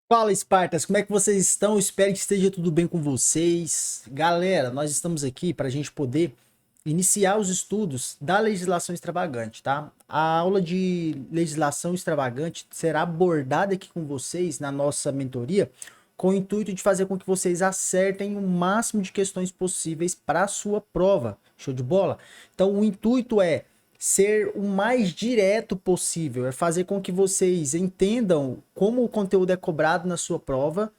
Fala, Spartas, como é que vocês estão? Espero que esteja tudo bem com vocês. Galera, nós estamos aqui para a gente poder iniciar os estudos da legislação extravagante, tá? A aula de legislação extravagante será abordada aqui com vocês na nossa mentoria, com o intuito de fazer com que vocês acertem o máximo de questões possíveis para a sua prova. Show de bola? Então, o intuito é ser o mais direto possível, é fazer com que vocês entendam como o conteúdo é cobrado na sua prova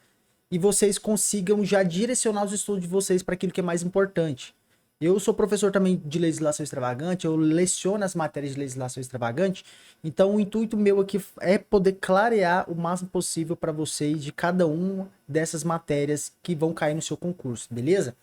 e vocês consigam já direcionar os estudos de vocês para aquilo que é mais importante. Eu sou professor também de legislação extravagante, eu leciono as matérias de legislação extravagante, então o intuito meu aqui é poder clarear o máximo possível para vocês de cada uma dessas matérias que vão cair no seu concurso, beleza?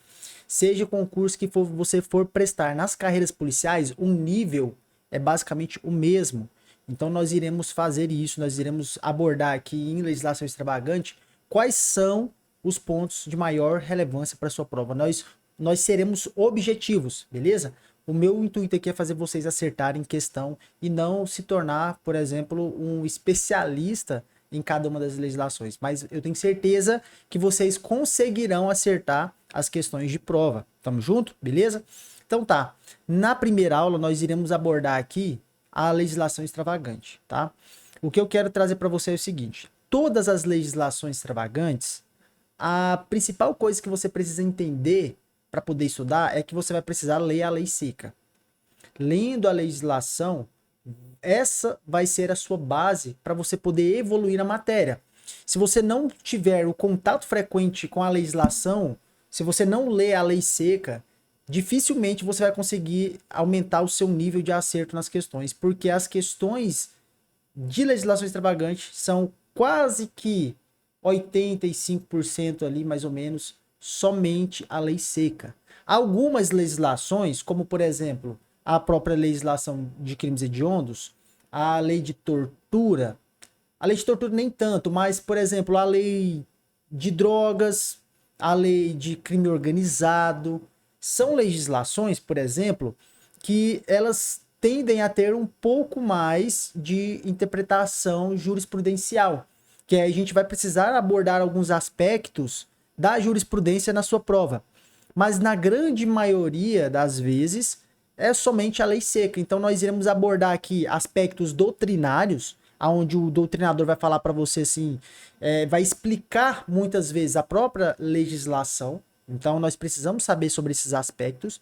Seja o concurso que você for prestar nas carreiras policiais, o nível é basicamente o mesmo. Então nós iremos fazer isso, nós iremos abordar aqui em legislação extravagante quais são os pontos de maior relevância para sua prova. Nós seremos objetivos, beleza? O meu intuito aqui é fazer vocês acertarem questão e não se tornar, por exemplo, um especialista em cada uma das legislações. Mas eu tenho certeza que vocês conseguirão acertar as questões de prova. Tamo junto? Beleza? Então tá. Na primeira aula nós iremos abordar aqui a legislação extravagante, tá? O que eu quero trazer para você é o seguinte: todas as legislações extravagantes, a principal coisa que você precisa entender para poder estudar é que você vai precisar ler a lei seca. Lendo a legislação, essa vai ser a sua base para você poder evoluir na matéria. Se você não tiver o contato frequente com a legislação, se você não lê a lei seca, dificilmente você vai conseguir aumentar o seu nível de acerto nas questões, porque as questões de legislação extravagante são quase que 85% ali, mais ou menos, somente a lei seca. Algumas legislações, como por exemplo, a própria legislação de crimes hediondos, a lei de tortura nem tanto, mas por exemplo, a lei de drogas, a lei de crime organizado, são legislações, por exemplo, que elas tendem a ter um pouco mais de interpretação jurisprudencial, que aí a gente vai precisar abordar alguns aspectos da jurisprudência na sua prova. Mas na grande maioria das vezes é somente a lei seca. Então nós iremos abordar aqui aspectos doutrinários, onde o doutrinador vai falar para você assim, vai explicar muitas vezes a própria legislação. Então nós precisamos saber sobre esses aspectos,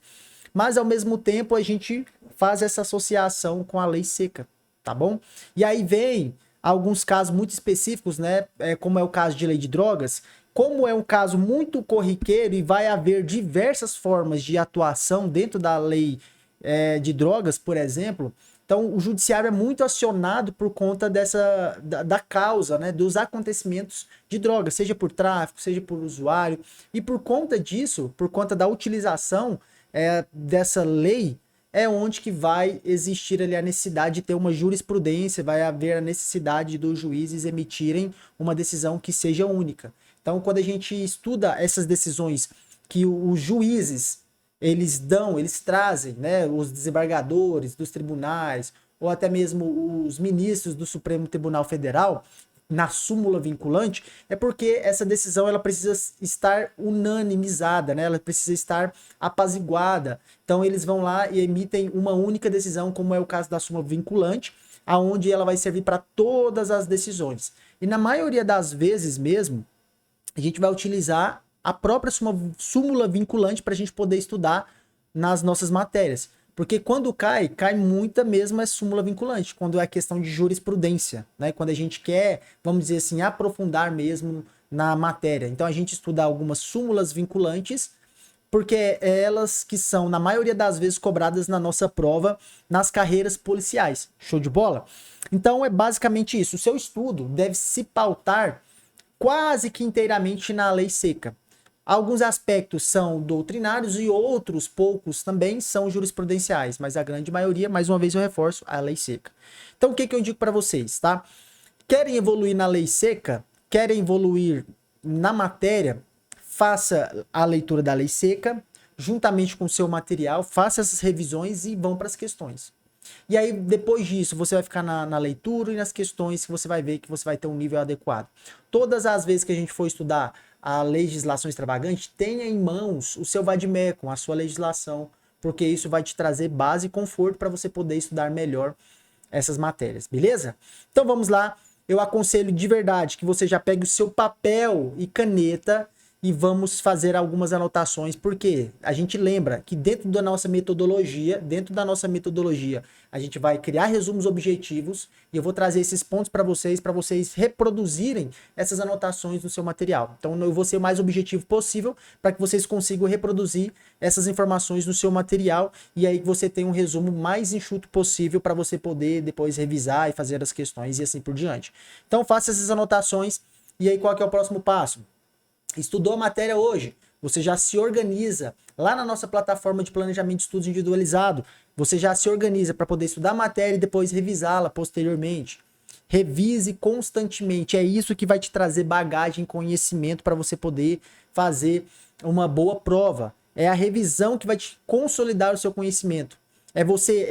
mas ao mesmo tempo a gente faz essa associação com a lei seca, tá bom? E aí vem alguns casos muito específicos, né? Como é o caso de lei de drogas. Como é um caso muito corriqueiro e vai haver diversas formas de atuação dentro da lei de drogas, por exemplo, então o judiciário é muito acionado por conta da causa, né, dos acontecimentos de drogas, seja por tráfico, seja por usuário, e por conta disso, por conta da utilização dessa lei, é onde que vai existir ali a necessidade de ter uma jurisprudência, vai haver a necessidade dos juízes emitirem uma decisão que seja única. Então, quando a gente estuda essas decisões que os juízes eles trazem, né, os desembargadores dos tribunais ou até mesmo os ministros do Supremo Tribunal Federal na súmula vinculante, é porque essa decisão ela precisa estar unanimizada, né? Ela precisa estar apaziguada. Então eles vão lá e emitem uma única decisão, como é o caso da súmula vinculante, aonde ela vai servir para todas as decisões. E na maioria das vezes mesmo, a gente vai utilizar a própria súmula vinculante para a gente poder estudar nas nossas matérias. Porque quando cai muita mesmo é súmula vinculante, quando é questão de jurisprudência, né? Quando a gente quer, vamos dizer assim, aprofundar mesmo na matéria. Então a gente estuda algumas súmulas vinculantes, porque é elas que são, na maioria das vezes, cobradas na nossa prova nas carreiras policiais. Show de bola? Então é basicamente isso. O seu estudo deve se pautar quase que inteiramente na lei seca. Alguns aspectos são doutrinários e outros poucos também são jurisprudenciais, mas a grande maioria, mais uma vez eu reforço, a lei seca. Então o que eu digo para vocês, tá? Querem evoluir na lei seca? Querem evoluir na matéria? Faça a leitura da lei seca, juntamente com o seu material, faça essas revisões e vão para as questões. E aí, depois disso, você vai ficar na leitura e nas questões que você vai ver que você vai ter um nível adequado. Todas as vezes que a gente for estudar a legislação extravagante, tenha em mãos o seu vade-mecum, a sua legislação, porque isso vai te trazer base e conforto para você poder estudar melhor essas matérias, beleza? Então vamos lá. Eu aconselho de verdade que você já pegue o seu papel e caneta e vamos fazer algumas anotações, porque a gente lembra que dentro da nossa metodologia, a gente vai criar resumos objetivos e eu vou trazer esses pontos para vocês reproduzirem essas anotações no seu material. Então eu vou ser o mais objetivo possível para que vocês consigam reproduzir essas informações no seu material e aí você tenha um resumo mais enxuto possível para você poder depois revisar e fazer as questões e assim por diante. Então faça essas anotações e aí qual que é o próximo passo? Estudou a matéria hoje, você já se organiza lá na nossa plataforma de planejamento de estudos individualizado, você já se organiza para poder estudar a matéria e depois revisá-la posteriormente. Revise constantemente, é isso que vai te trazer bagagem, conhecimento para você poder fazer uma boa prova. É a revisão que vai te consolidar o seu conhecimento. É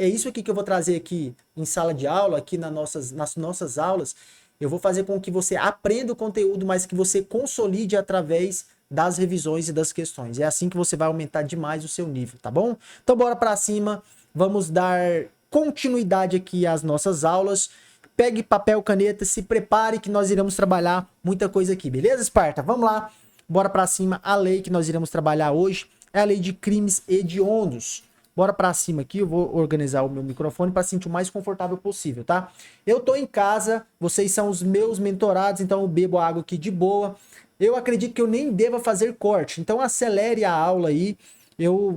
isso aqui que eu vou trazer aqui em sala de aula, aqui nas nossas aulas. Eu vou fazer com que você aprenda o conteúdo, mas que você consolide através das revisões e das questões. É assim que você vai aumentar demais o seu nível, tá bom? Então bora para cima, vamos dar continuidade aqui às nossas aulas. Pegue papel, caneta, se prepare que nós iremos trabalhar muita coisa aqui, beleza, Esparta? Vamos lá, bora para cima. A lei que nós iremos trabalhar hoje é a lei de crimes hediondos. Bora pra cima aqui, eu vou organizar o meu microfone para sentir o mais confortável possível, tá? Eu tô em casa, vocês são os meus mentorados, então eu bebo água aqui de boa. Eu acredito que eu nem deva fazer corte, então acelere a aula aí.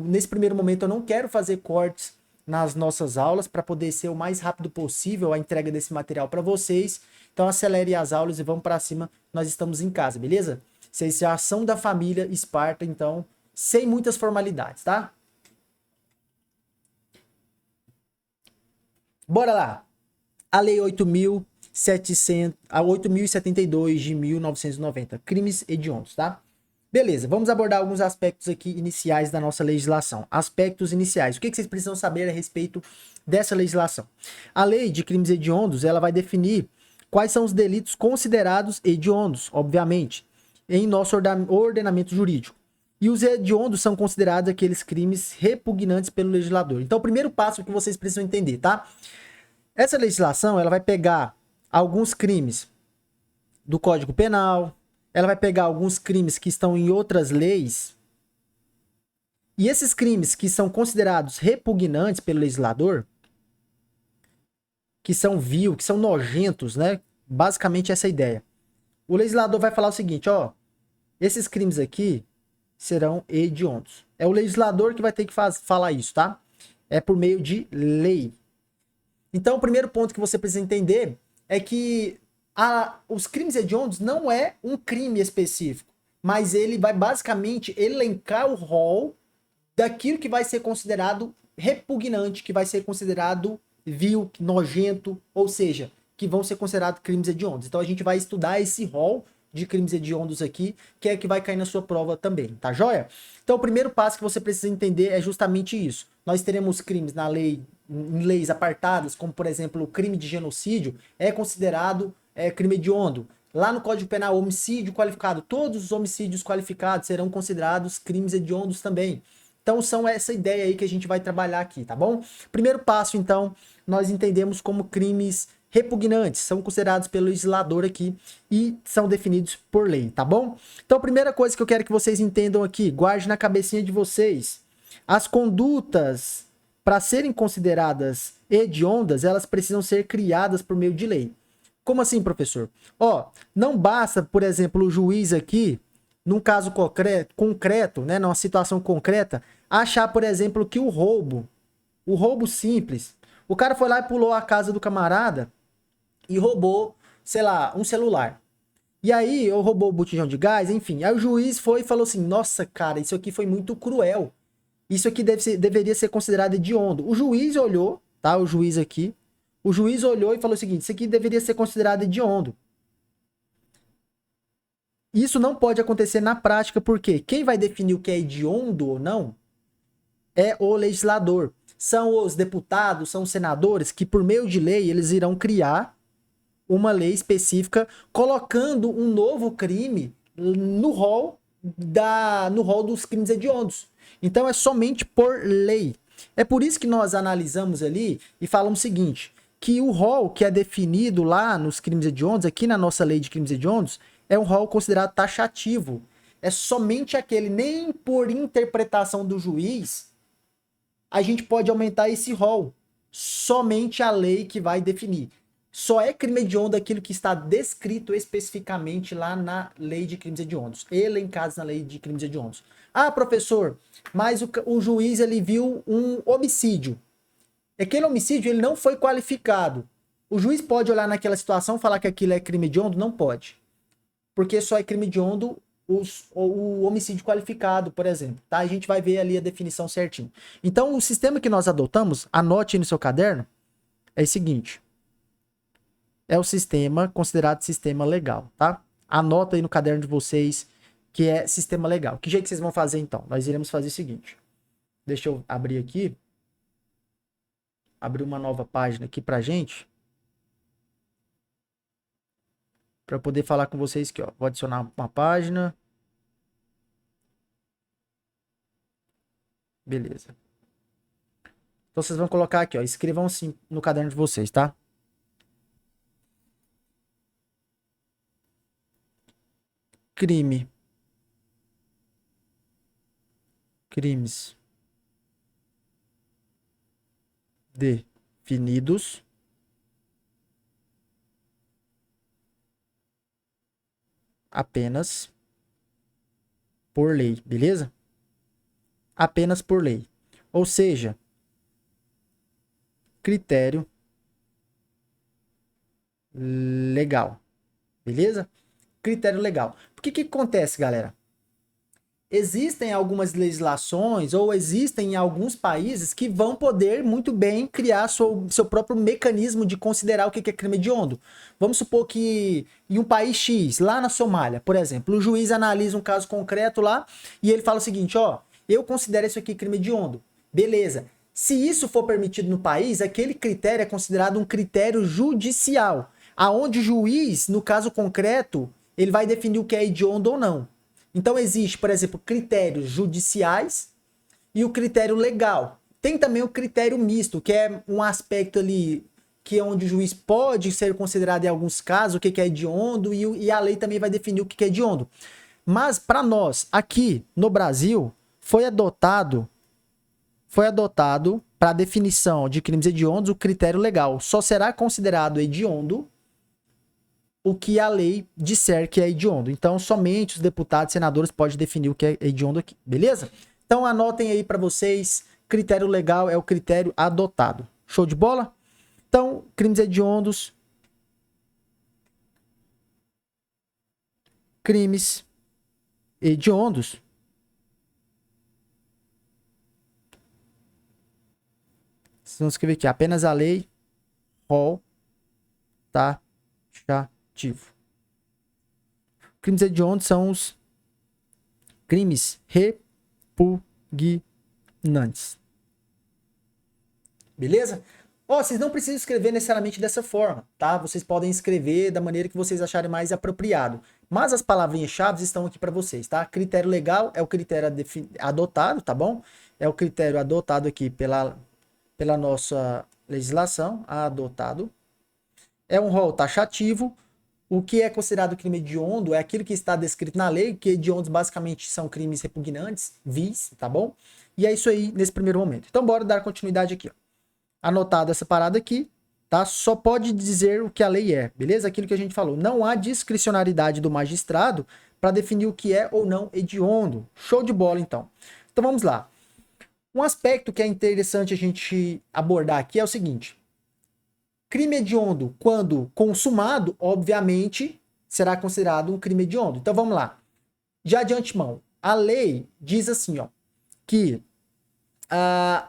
Nesse primeiro momento, eu não quero fazer cortes nas nossas aulas para poder ser o mais rápido possível a entrega desse material para vocês. Então acelere as aulas e vamos para cima, nós estamos em casa, beleza? Vocês já são da família Esparta, então sem muitas formalidades, tá? Bora lá. A Lei 8.072 de 1990. Crimes hediondos, tá? Beleza, vamos abordar alguns aspectos aqui iniciais da nossa legislação. Aspectos iniciais. O que vocês precisam saber a respeito dessa legislação? A Lei de Crimes Hediondos, ela vai definir quais são os delitos considerados hediondos, obviamente, em nosso ordenamento jurídico. E os hediondos são considerados aqueles crimes repugnantes pelo legislador. Então, o primeiro passo que vocês precisam entender, tá? Essa legislação, ela vai pegar alguns crimes do Código Penal, ela vai pegar alguns crimes que estão em outras leis, e esses crimes que são considerados repugnantes pelo legislador, que são vil, que são nojentos, né? Basicamente essa é a ideia. O legislador vai falar o seguinte, ó, esses crimes aqui serão hediondos. É o legislador que vai ter que falar isso, tá? É por meio de lei. Então, o primeiro ponto que você precisa entender é que os crimes hediondos não é um crime específico, mas ele vai basicamente elencar o rol daquilo que vai ser considerado repugnante, que vai ser considerado vil, nojento, ou seja, que vão ser considerados crimes hediondos. Então, a gente vai estudar esse rol de crimes hediondos aqui, que é que vai cair na sua prova também, tá joia? Então, o primeiro passo que você precisa entender é justamente isso. Nós teremos crimes na lei, em leis apartadas, como, por exemplo, o crime de genocídio, é considerado crime hediondo. Lá no Código Penal, homicídio qualificado, todos os homicídios qualificados serão considerados crimes hediondos também. Então, são essa ideia aí que a gente vai trabalhar aqui, tá bom? Primeiro passo, então, nós entendemos como crimes repugnantes, são considerados pelo legislador aqui e são definidos por lei, tá bom? Então, a primeira coisa que eu quero que vocês entendam aqui, guarde na cabecinha de vocês, as condutas, para serem consideradas hediondas, elas precisam ser criadas por meio de lei. Como assim, professor? Ó, não basta, por exemplo, o juiz aqui, num caso concreto, né, numa situação concreta, achar, por exemplo, que o roubo simples, o cara foi lá e pulou a casa do camarada e roubou, sei lá, um celular. E aí, ou roubou o botijão de gás, enfim. Aí o juiz foi e falou assim, nossa, cara, isso aqui foi muito cruel. Isso aqui deveria ser considerado hediondo. O juiz olhou, tá? O juiz aqui. O juiz olhou e falou o seguinte, isso aqui deveria ser considerado hediondo. Isso não pode acontecer na prática, porque quem vai definir o que é hediondo ou não é o legislador. São os deputados, são os senadores que, por meio de lei, eles irão criar uma lei específica colocando um novo crime no rol dos crimes hediondos. Então é somente por lei. É por isso que nós analisamos ali e falamos o seguinte, que o rol que é definido lá nos crimes hediondos, aqui na nossa lei de crimes hediondos, é um rol considerado taxativo. É somente aquele, nem por interpretação do juiz, a gente pode aumentar esse rol. Somente a lei que vai definir. Só é crime hediondo aquilo que está descrito especificamente lá na lei de crimes hediondos, elencados na lei de crimes hediondos. Ah, professor, mas o juiz ele viu um homicídio. Aquele homicídio ele não foi qualificado. O juiz pode olhar naquela situação e falar que aquilo é crime hediondo? Não pode. Porque só é crime hediondo o homicídio qualificado, por exemplo. Tá? A gente vai ver ali a definição certinho. Então, o sistema que nós adotamos, anote aí no seu caderno, é o seguinte. É o sistema considerado sistema legal, tá? Anota aí no caderno de vocês que é sistema legal. Que jeito que vocês vão fazer então? Nós iremos fazer o seguinte. Deixa eu abrir aqui. Abrir uma nova página aqui pra gente. Pra poder falar com vocês aqui, ó. Vou adicionar uma página. Beleza. Então vocês vão colocar aqui, ó. Escrevam assim no caderno de vocês, tá? Crime. Crimes. Definidos. Apenas por lei, beleza? Apenas por lei. Ou seja, critério legal. Beleza? Critério legal. Por que acontece, galera? Existem algumas legislações ou existem alguns países que vão poder muito bem criar seu próprio mecanismo de considerar o que é crime hediondo. Vamos supor que em um país X, lá na Somália, por exemplo, o juiz analisa um caso concreto lá e ele fala o seguinte, ó, eu considero isso aqui crime hediondo. Beleza. Se isso for permitido no país, aquele critério é considerado um critério judicial, aonde o juiz, no caso concreto, ele vai definir o que é hediondo ou não. Então existe, por exemplo, critérios judiciais e o critério legal. Tem também o critério misto, que é um aspecto ali que é onde o juiz pode ser considerado em alguns casos o que é hediondo e a lei também vai definir o que é hediondo. Mas para nós, aqui no Brasil, foi adotado para a definição de crimes hediondos o critério legal. Só será considerado hediondo o que a lei disser que é hediondo. Então, somente os deputados e senadores podem definir o que é hediondo aqui, beleza? Então, anotem aí para vocês, critério legal é o critério adotado. Show de bola? Então, crimes hediondos. Crimes hediondos. Vocês vão escrever aqui, apenas a lei, rol, taxativo. Crimes hediondos são os crimes repugnantes. Beleza? Ó, vocês não precisam escrever necessariamente dessa forma, tá? Vocês podem escrever da maneira que vocês acharem mais apropriado. Mas as palavrinhas-chave estão aqui para vocês, tá? Critério legal é o critério adotado, tá bom? É o critério adotado aqui pela nossa legislação, adotado. É um rol taxativo. O que é considerado crime hediondo é aquilo que está descrito na lei, que hediondos basicamente são crimes repugnantes, vis, tá bom? E é isso aí nesse primeiro momento. Então bora dar continuidade aqui, ó. Anotado essa parada aqui, tá? Só pode dizer o que a lei é, beleza? Aquilo que a gente falou. Não há discricionariedade do magistrado para definir o que é ou não hediondo. Show de bola, então. Então vamos lá. Um aspecto que é interessante a gente abordar aqui é o seguinte. Crime hediondo, quando consumado, obviamente, será considerado um crime hediondo. Então vamos lá. Já de antemão, a lei diz assim, ó, que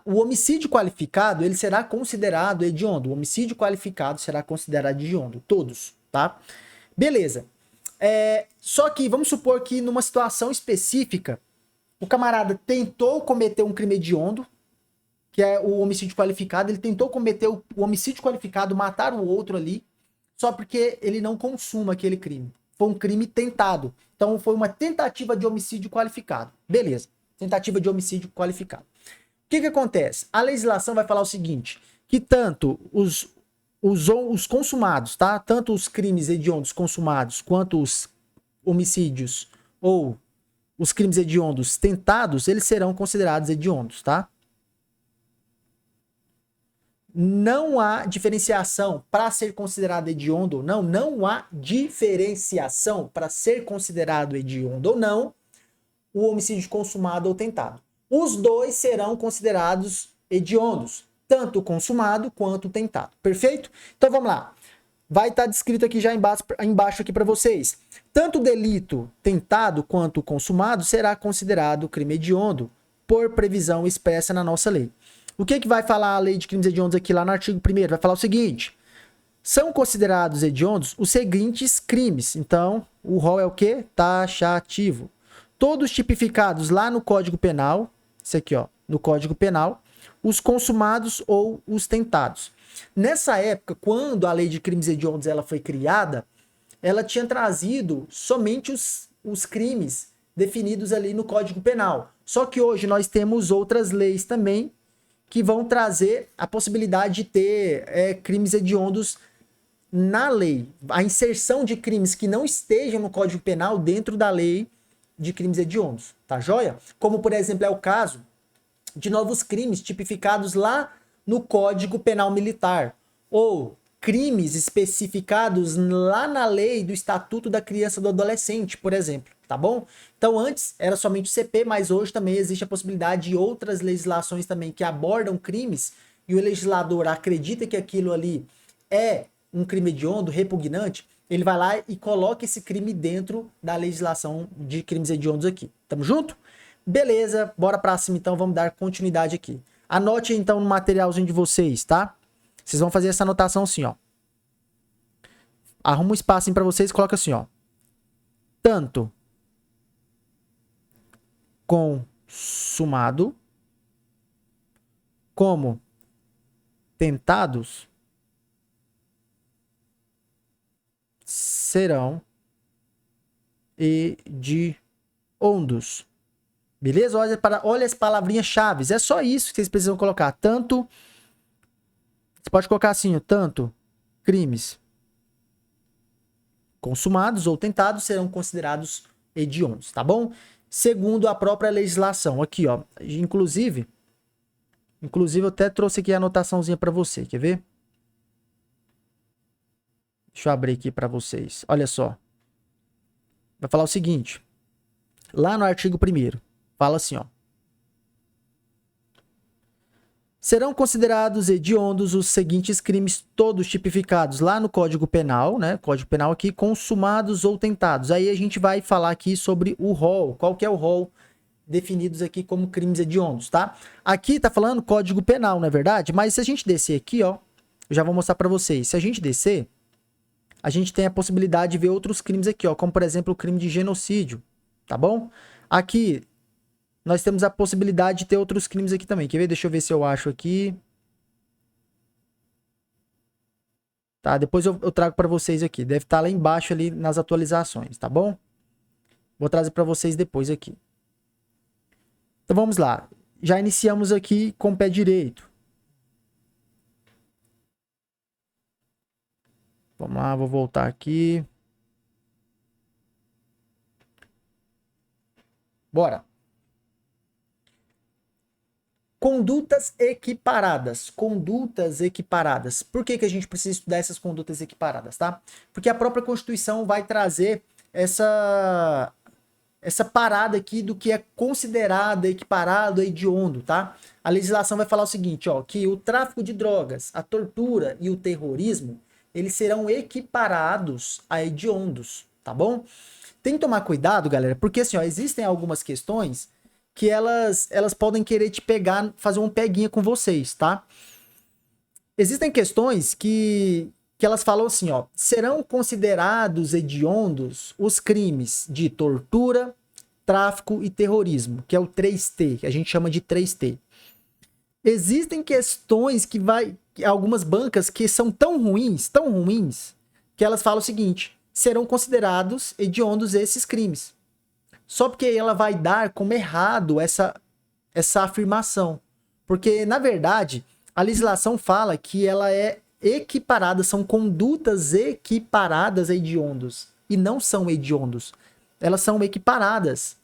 o homicídio qualificado, ele será considerado hediondo. O homicídio qualificado será considerado hediondo. Todos, tá? Beleza. Só que vamos supor que numa situação específica, o camarada tentou cometer um crime hediondo, que é o homicídio qualificado. Ele tentou cometer o homicídio qualificado, matar o outro ali, só porque ele não consuma aquele crime. Foi um crime tentado. Então foi uma tentativa de homicídio qualificado. Beleza. Tentativa de homicídio qualificado. O que acontece? A legislação vai falar o seguinte, que tanto os consumados, tá? Tanto os crimes hediondos consumados quanto os homicídios ou os crimes hediondos tentados, eles serão considerados hediondos, tá? Não há diferenciação para ser considerado hediondo ou não. Não há diferenciação para ser considerado hediondo ou não o homicídio consumado ou tentado. Os dois serão considerados hediondos, tanto o consumado quanto o tentado. Perfeito? Então vamos lá. Vai estar descrito aqui já embaixo aqui para vocês. Tanto o delito tentado quanto o consumado será considerado crime hediondo por previsão expressa na nossa lei. O que vai falar a lei de crimes hediondos aqui lá no artigo 1º? Vai falar o seguinte: são considerados hediondos os seguintes crimes. Então, o rol é o quê? Taxativo. Todos tipificados lá no Código Penal, isso aqui, ó, no Código Penal, os consumados ou os tentados. Nessa época, quando a lei de crimes hediondos ela foi criada, ela tinha trazido somente os crimes definidos ali no Código Penal. Só que hoje nós temos outras leis também que vão trazer a possibilidade de ter crimes hediondos na lei. A inserção de crimes que não estejam no Código Penal dentro da lei de crimes hediondos, tá joia? Como, por exemplo, é o caso de novos crimes tipificados lá no Código Penal Militar, ou crimes especificados lá na lei do Estatuto da Criança e do Adolescente, por exemplo, tá bom? Então antes era somente o CP, mas hoje também existe a possibilidade de outras legislações também que abordam crimes e o legislador acredita que aquilo ali é um crime hediondo, repugnante, ele vai lá e coloca esse crime dentro da legislação de crimes hediondos aqui. Tamo junto? Beleza, bora pra cima então, vamos dar continuidade aqui. Anote então no materialzinho de vocês, tá? Vocês vão fazer essa anotação assim, ó. Arruma um espacinho pra vocês e coloca assim, ó. Tanto consumado como tentados serão hediondos. Beleza? Olha as palavrinhas chaves. É só isso que vocês precisam colocar. Tanto... Você pode colocar assim, ó, tanto crimes consumados ou tentados serão considerados hediondos, tá bom? Segundo a própria legislação. Aqui, ó. Inclusive eu até trouxe aqui a anotaçãozinha para você. Quer ver? Deixa eu abrir aqui para vocês. Olha só. Vai falar o seguinte. Lá no artigo 1º. Fala assim, ó. Serão considerados hediondos os seguintes crimes todos tipificados lá no Código Penal, né? Código Penal aqui, consumados ou tentados. Aí a gente vai falar aqui sobre o rol. Qual que é o rol definidos aqui como crimes hediondos, tá? Aqui tá falando Código Penal, não é verdade? Mas se a gente descer aqui, ó, eu já vou mostrar pra vocês. Se a gente descer, a gente tem a possibilidade de ver outros crimes aqui, ó, como por exemplo o crime de genocídio, tá bom? Aqui nós temos a possibilidade de ter outros crimes aqui também. Quer ver? Deixa eu ver se eu acho aqui. Tá, depois eu trago para vocês aqui. Deve estar lá embaixo ali nas atualizações, tá bom? Vou trazer para vocês depois aqui. Então vamos lá. Já iniciamos aqui com o pé direito. Vamos lá, vou voltar aqui. Bora. Condutas equiparadas. Condutas equiparadas. Por que a gente precisa estudar essas condutas equiparadas, tá? Porque a própria Constituição vai trazer essa parada aqui do que é considerado equiparado a hediondo, tá? A legislação vai falar o seguinte, ó, que o tráfico de drogas, a tortura e o terrorismo, eles serão equiparados a hediondos, tá bom? Tem que tomar cuidado, galera, porque assim, ó, existem algumas questões que elas podem querer te pegar, fazer um peguinha com vocês, tá? Existem questões que elas falam assim, ó, serão considerados hediondos os crimes de tortura, tráfico e terrorismo, que é o 3T, que a gente chama de 3T. Existem questões algumas bancas que são tão ruins, que elas falam o seguinte: serão considerados hediondos esses crimes. Só porque ela vai dar como errado essa afirmação. Porque, na verdade, a legislação fala que ela é equiparada, são condutas equiparadas a hediondos. E não são hediondos. Elas são equiparadas.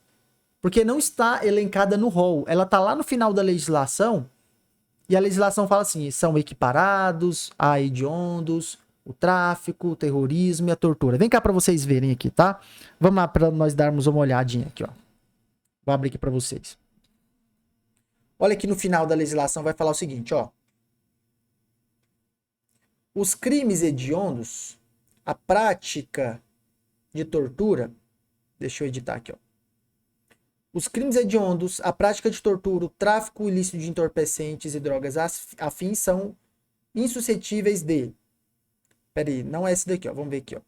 Porque não está elencada no rol. Ela está lá no final da legislação. E a legislação fala assim: são equiparados a hediondos, o tráfico, o terrorismo e a tortura. Vem cá para vocês verem aqui, tá? Vamos lá para nós darmos uma olhadinha aqui, ó. Vou abrir aqui para vocês. Olha aqui no final da legislação vai falar o seguinte, ó. Os crimes hediondos, a prática de tortura, deixa eu editar aqui, ó. Os crimes hediondos, a prática de tortura, o tráfico ilícito de entorpecentes e drogas afins são insuscetíveis de... Peraí, não é esse daqui, ó. Vamos ver aqui, ó.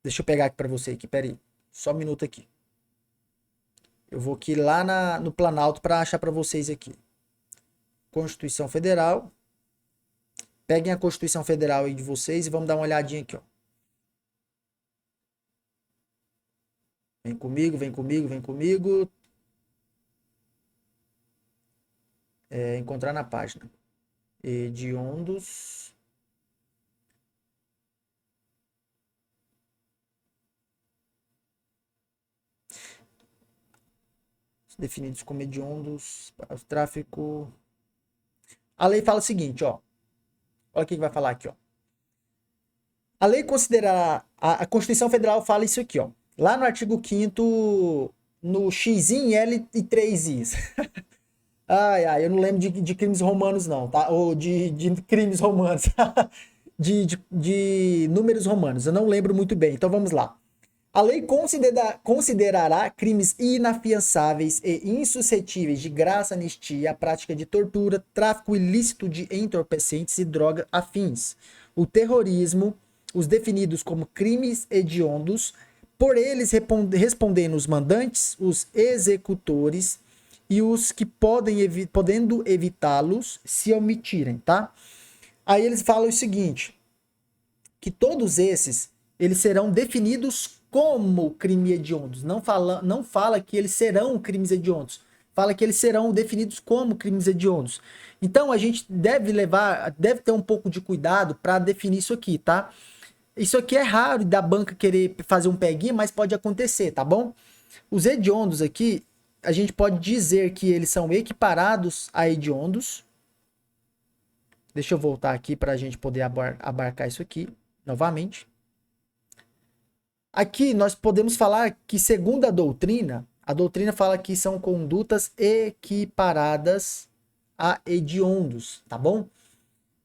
Deixa eu pegar aqui pra você aqui, peraí. Só um minuto aqui. Eu vou aqui lá no Planalto para achar para vocês aqui. Constituição Federal. Peguem a Constituição Federal aí de vocês e vamos dar uma olhadinha aqui, ó. Vem comigo, vem comigo, vem comigo. Encontrar na página. Hediondos. Definidos como hediondos, para o tráfico. A lei fala o seguinte, ó. Olha o que vai falar aqui, ó. A lei considerará... A Constituição Federal fala isso aqui, ó. Lá no artigo 5º, no X em L e 3Is. Ai, eu não lembro de crimes romanos não, tá? Ou de crimes romanos. de números romanos. Eu não lembro muito bem. Então vamos lá. A lei considerará crimes inafiançáveis e insuscetíveis de graça, anistia a prática de tortura, tráfico ilícito de entorpecentes e droga afins. O terrorismo, os definidos como crimes hediondos, por eles respondendo os mandantes, os executores e os que podendo evitá-los se omitirem, tá? Aí eles falam o seguinte, que todos esses, eles serão definidos como crime hediondos. Não fala que eles serão crimes hediondos. Fala que eles serão definidos como crimes hediondos. Então a gente deve ter um pouco de cuidado para definir isso aqui, tá? Isso aqui é raro da banca querer fazer um peguinha, mas pode acontecer, tá bom? Os hediondos aqui, a gente pode dizer que eles são equiparados a hediondos. Deixa eu voltar aqui para a gente poder abarcar isso aqui novamente. Aqui nós podemos falar que, segundo a doutrina fala que são condutas equiparadas a hediondos, tá bom?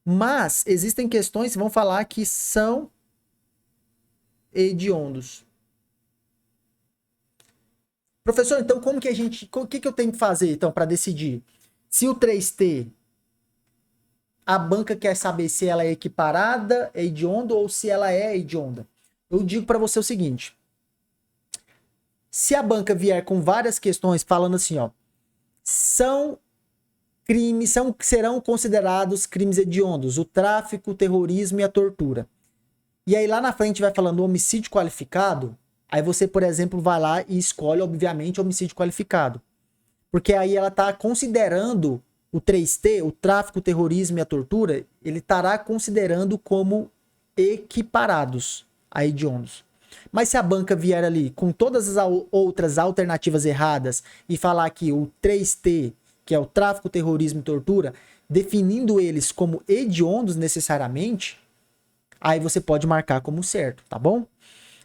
Mas existem questões que vão falar que são hediondos. Professor, então como que o que eu tenho que fazer então para decidir? Se o 3T, a banca quer saber se ela é equiparada, é hediondo ou se ela é hedionda. Eu digo para você o seguinte: se a banca vier com várias questões falando assim, ó, serão considerados crimes hediondos, o tráfico, o terrorismo e a tortura. E aí lá na frente vai falando homicídio qualificado, aí você, por exemplo, vai lá e escolhe, obviamente, homicídio qualificado. Porque aí ela tá considerando o 3T, o tráfico, o terrorismo e a tortura, ele estará considerando como equiparados a hediondos. Mas se a banca vier ali com todas as outras alternativas erradas e falar que o 3T, que é o tráfico, terrorismo e tortura, definindo eles como hediondos necessariamente, aí você pode marcar como certo, tá bom?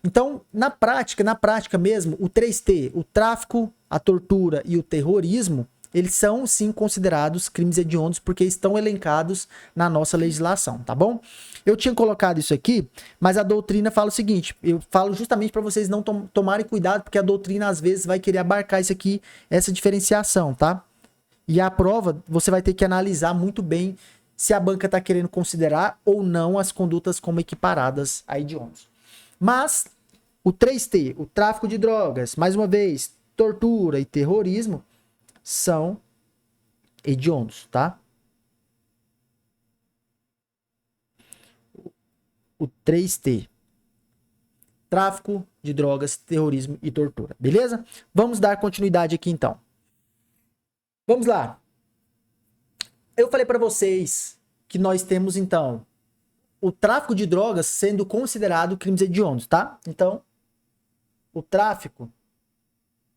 Então, na prática mesmo, o 3T, o tráfico, a tortura e o terrorismo, eles são sim considerados crimes hediondos porque estão elencados na nossa legislação, tá bom? Eu tinha colocado isso aqui, mas a doutrina fala o seguinte, eu falo justamente para vocês não tomarem cuidado, porque a doutrina às vezes vai querer abarcar isso aqui, essa diferenciação, tá? E a prova, você vai ter que analisar muito bem se a banca está querendo considerar ou não as condutas como equiparadas a hediondos. Mas o 3T, o tráfico de drogas, mais uma vez, tortura e terrorismo, são hediondos, tá? O 3T. Tráfico de drogas, terrorismo e tortura. Beleza? Vamos dar continuidade aqui então. Vamos lá. Eu falei para vocês que nós temos então o tráfico de drogas sendo considerado crimes hediondos, tá? Então, o tráfico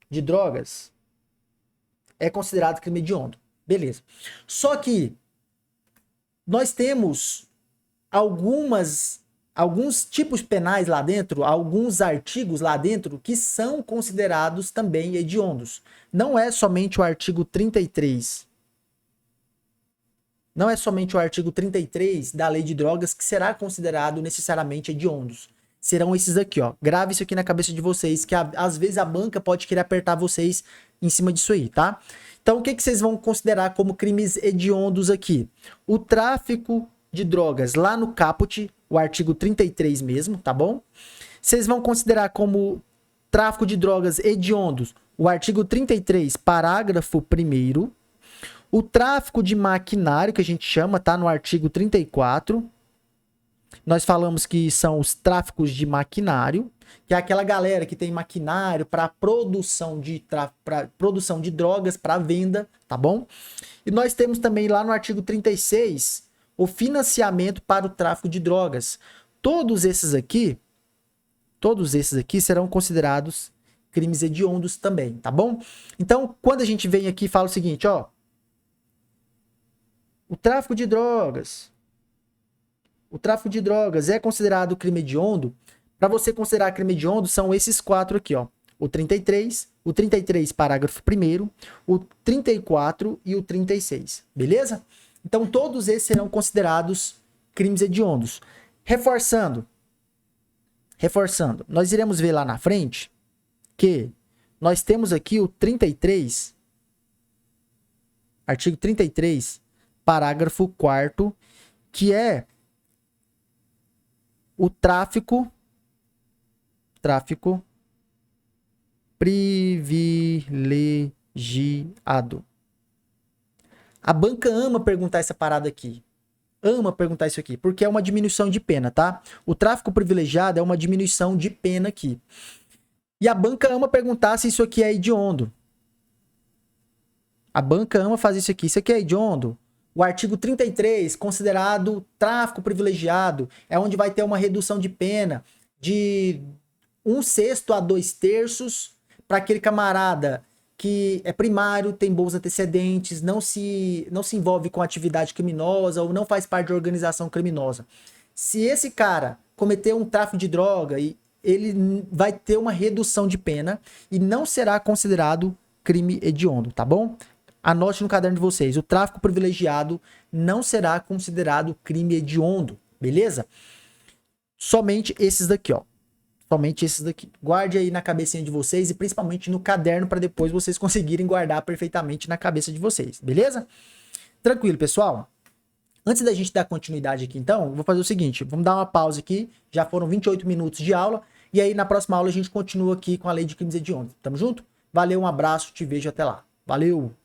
de drogas é considerado crime hediondo. Beleza. Só que nós temos alguns tipos penais lá dentro, alguns artigos lá dentro que são considerados também hediondos. Não é somente o artigo 33. Não é somente o artigo 33 da Lei de Drogas que será considerado necessariamente hediondos. Serão esses aqui, ó. Grave isso aqui na cabeça de vocês, que às vezes a banca pode querer apertar vocês em cima disso aí, tá? Então, o que vocês vão considerar como crimes hediondos aqui? O tráfico de drogas lá no caput, o artigo 33 mesmo, tá bom? Vocês vão considerar como tráfico de drogas hediondos o artigo 33, parágrafo 1º. O tráfico de maquinário, que a gente chama, tá no artigo 34. Nós falamos que são os tráficos de maquinário, que é aquela galera que tem maquinário para produção de drogas para venda, tá bom? E nós temos também lá no artigo 36 o financiamento para o tráfico de drogas. Todos esses aqui serão considerados crimes hediondos também, tá bom? Então, quando a gente vem aqui e fala o seguinte, ó, o tráfico de drogas é considerado crime hediondo. Para você considerar crime hediondo, são esses 4 aqui, ó. O 33 parágrafo 1º, o 34 e o 36, beleza? Então, todos esses serão considerados crimes hediondos. Reforçando, nós iremos ver lá na frente que nós temos aqui o 33, artigo 33, parágrafo 4º, que é o tráfico privilegiado. A banca ama perguntar essa parada aqui. Ama perguntar isso aqui, porque é uma diminuição de pena, tá? O tráfico privilegiado é uma diminuição de pena aqui. E a banca ama perguntar se isso aqui é hediondo. A banca ama fazer isso aqui. Isso aqui é hediondo? O artigo 33, considerado tráfico privilegiado, é onde vai ter uma redução de pena de 1/6 a 2/3 para aquele camarada que é primário, tem bons antecedentes, não se envolve com atividade criminosa ou não faz parte de organização criminosa. Se esse cara cometer um tráfico de droga, ele vai ter uma redução de pena e não será considerado crime hediondo, tá bom? Anote no caderno de vocês, o tráfico privilegiado não será considerado crime hediondo, beleza? Somente esses daqui, ó. Somente esses daqui. Guarde aí na cabecinha de vocês e principalmente no caderno para depois vocês conseguirem guardar perfeitamente na cabeça de vocês, beleza? Tranquilo, pessoal? Antes da gente dar continuidade aqui, então, eu vou fazer o seguinte, vamos dar uma pausa aqui, já foram 28 minutos de aula, e aí na próxima aula a gente continua aqui com a lei de crimes hediondos. Tamo junto? Valeu, um abraço, te vejo até lá. Valeu!